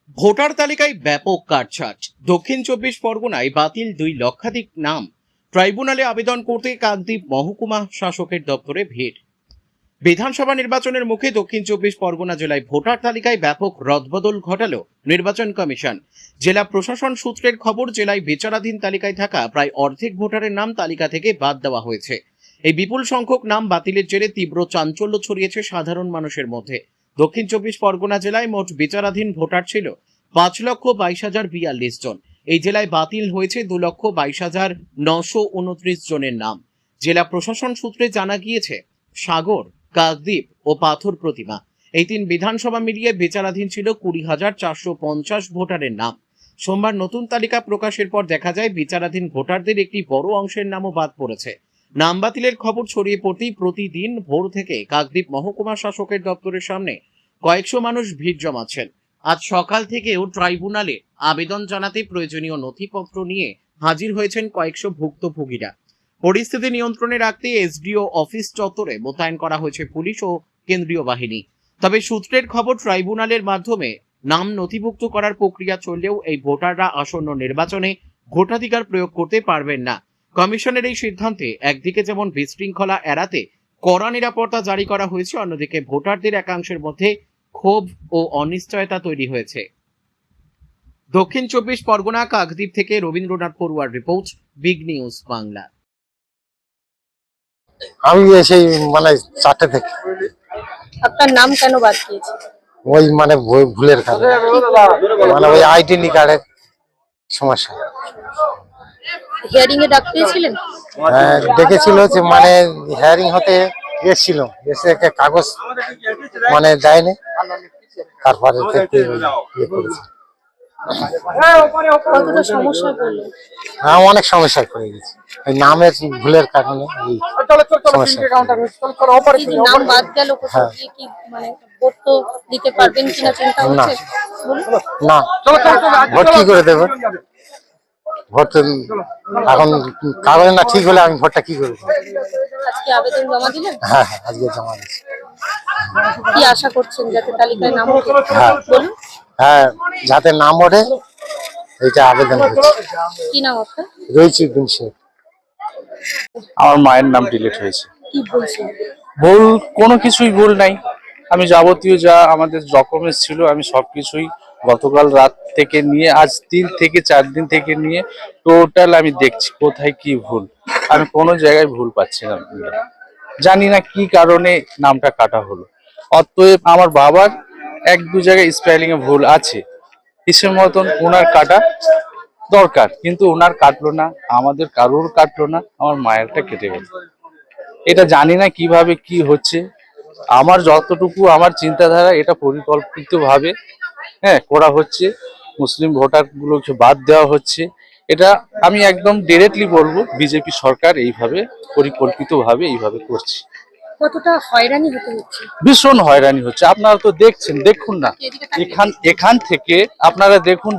Voter তালিকায় ব্যাপক কাটছাঁট। দক্ষিণ 24 পরগনায় বাতিল 2 লক্ষাধিক নাম। ট্রাইব্যুনালে আবেদন করতে কাকদ্বীপ মহকুমা শাসকের দপ্তরে ভিড়। বিধানসভা নির্বাচনের মুখে দক্ষিণ 24 পরগনা জেলায় ভোটার তালিকায় ব্যাপক রদবদল ঘটালো নির্বাচন কমিশন। জেলা প্রশাসন সূত্রের খবর, জেলায় বিচারাধীন তালিকায় থাকা প্রায় অর্ধেক ভোটারের নাম তালিকা থেকে বাদ দেওয়া হয়েছে। এই বিপুল সংখ্যক নাম বাতিলের জেরে তীব্র চাঞ্চল্য ছড়িয়েছে সাধারণ মানুষের মধ্যে। দক্ষিণ 24 পরগনা জেলায় মোট বিচারাধীন ভোটার ছিল 5,22,042 জন। এই জেলায় বাতিল হয়েছে 2,22,929 জনের নাম। জেলা প্রশাসন সূত্রে জানা গিয়েছে, সাগর, কাকদ্বীপ ও পাথর প্রতিমা এই 3 বিধানসভা মিলিয়ে বিচারাধীন ছিল 20,450 ভোটারের নাম। সোমবার নতুন তালিকা প্রকাশের পর দেখা যায় বিচারাধীন ভোটারদের একটি বড় অংশের নামও বাদ পড়েছে। নাম বাতিলের খবর ছড়িয়ে পড়তেই প্রতিদিন ভোর থেকে কাকদ্বীপ মহকুমা শাসকের দপ্তরের সামনে কয়েকশো মানুষ ভিড় জমাচ্ছেন। আজ সকাল থেকেও ট্রাইব্যুনালে আবেদন জানাতে প্রয়োজনীয় নথিপত্র নিয়ে হাজির হয়েছেন কয়েকশো ভুক্তভোগীরা। পরিস্থিতি নিয়ন্ত্রণে রাখতে এসডিও অফিস চত্বরে মোতায়েন করা হয়েছে পুলিশ ও কেন্দ্রীয় বাহিনী। তবে সূত্রের খবর, ট্রাইব্যুনালের মাধ্যমে নাম নথিভুক্ত করার প্রক্রিয়া চললেও এই ভোটাররা আসন্ন নির্বাচনে ভোটাধিকার প্রয়োগ করতে পারবেন না। কমিশনের এই সিদ্ধান্তে একদিকে যেমন বিশৃঙ্খলা এড়াতে কড়া নিরাপত্তা জারি করা হয়েছে, অন্যদিকে ভোটারদের একাংশের মধ্যে ক্ষোভ ও অনিশ্চয়তা তৈরি হয়েছে। দক্ষিণ 24 পরগনা কাকদ্বীপ থেকে রবীন্দ্রনাথ পড়ুয়ার রিপোর্ট, বিগ নিউজ বাংলা। আমি সেই মানে 4টে থেকে। আপনার নাম কেন বাদ দিয়েছে? ওই মানে ভুলের কারণে, মানে ওই আইডেন্টি কার্ডের সমস্যা। হিয়ারিং এ ডাকতে ছিলেন? হ্যাঁ, ডেকেছিল, যে মানে হিয়ারিং হতে এসেছিল, এসে একটা কাগজ মানে দেয়নি, তারপরে থেকে ইয়ে করেছে। কতটা সমস্যা পড়লো? হ্যাঁ, অনেক সমস্যায় পড়ে গেছে ওই নামের ভুলের কারণে। এই সমস্যা এই যে নাম বাদ গেল, কোথাও গিয়ে কি মানে ভোট তো দিতে পারবেন কিনা চিন্তা হচ্ছে? না, ভোট কি করে দেবো? ভোট এখন কাগজ না ঠিক হলে আমি ভোটটা কি করবো? আজকে আবেদন জমা দিলেন? হ্যাঁ, আজকে জমা দিচ্ছি। কি আশা করছেন যাতে তালিকায় নাম ওঠে? হ্যাঁ, বলুন। হ্যাঁ, যাতে নাম ওঠে এইটা আবেদন করছি। কি নাম আপনার? রয়েছে বিনশে। আমার মায়ের নাম ডিলিট হয়েছে। কি বলছেন? ভুল কোনো কিছুই ভুল নাই। আমি যাবতীয় যা আমাদের ডকুমেন্টস ছিল আমি সবকিছুই গতকাল রাত থেকে নিয়ে আজ 3 থেকে 4 দিন থেকে নিয়ে টোটাল আমি দেখছি কোথায় কি ভুল। আমি কোনো জায়গায় ভুল পাচ্ছি না, জানি না কি কারণে নামটা কাটা হলো। অতএব আমার বাবার 1-2 জায়গায় স্পেলিং এ ভুল আছে, হিসেব মতন ওনার কাটা দরকার, কিন্তু ওনার কাটলো না, আমাদের কারোর কাটলো না, আমার মায়েরটা কেটে গেল। এটা জানি না কিভাবে কি হচ্ছে। আমার যতটুকু আমার চিন্তাধারা, এটা পরিকল্পিতভাবে করা হচ্ছে। মুসলিম ভোটার গুলোকে বাদ দেওয়া হচ্ছে। এটা আমি একদম ডিরেক্টলি বলবো, বিজেপি সরকার এইভাবে পরিকল্পিতভাবে এইভাবে করছে। কতটা হয়রানি হতে হচ্ছে? ভীষণ হয়রানি হচ্ছে। আপনারা তো দেখছেন, দেখুন না, এখান থেকে আপনারা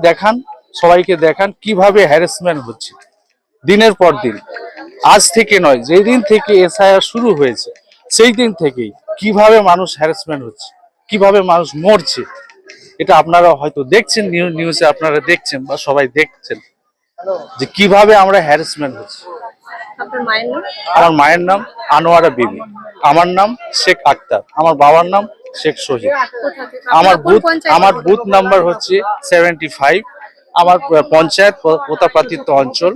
দেখান, সবাইকে দেখান কিভাবে হ্যারাসমেন্ট হচ্ছে দিনের পর দিন। আজ থেকে নয়, যেদিন থেকে এসআইআর শুরু হয়েছে সেই দিন থেকেই কিভাবে মানুষ হ্যারাসমেন্ট হচ্ছে, কিভাবে মানুষ মরছে, এটা আপনারা হয়তো দেখছেন, নিউজে আপনারা দেখছেন বা সবাই দেখছেন যে কিভাবে আমরা হ্যারাসমেন্ট হচ্ছে। আপনার মায়ের নাম? আমার মায়ের নাম আনোয়ারা বিবি, আমার নাম শেখ আক্তার, আমার বাবার নাম শেখ শহীদ। আমার বুথ নাম্বার হচ্ছে 75। আমার পঞ্চায়েত প্রতাপাদিত্য অঞ্চল,